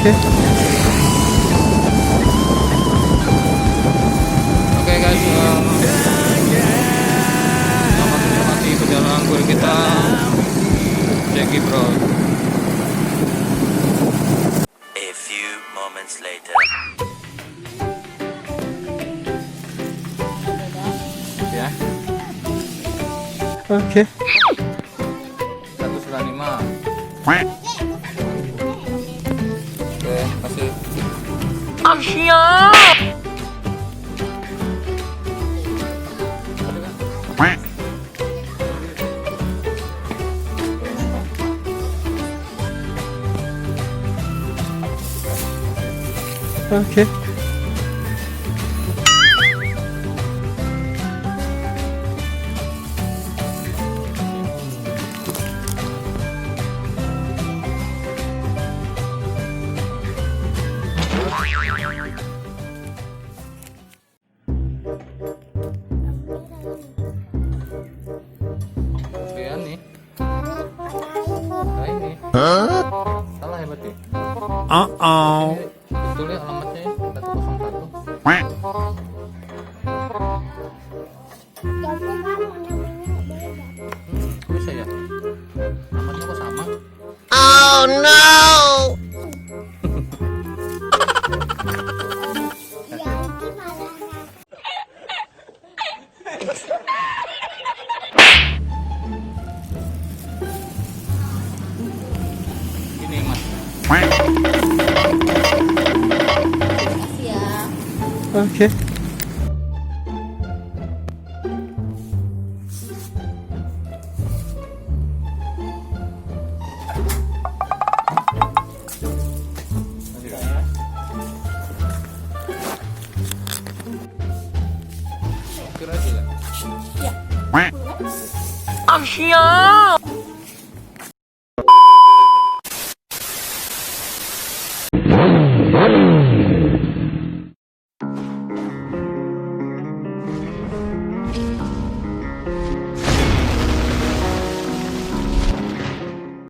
Oke guys, selamat menikmati perjalanan kurir kita. Jackie bro. A few moments later. Ya. Oke. 195. Oke, kasih. Asia. Oke. Iya nih. Nah ini. Salah ya berarti. Betul ya alamatnya 101. Bisa ya? Alamatnya kok sama? Oh no. Ini mas. Oke. Masih kan ya? Kira aja ya? Asia.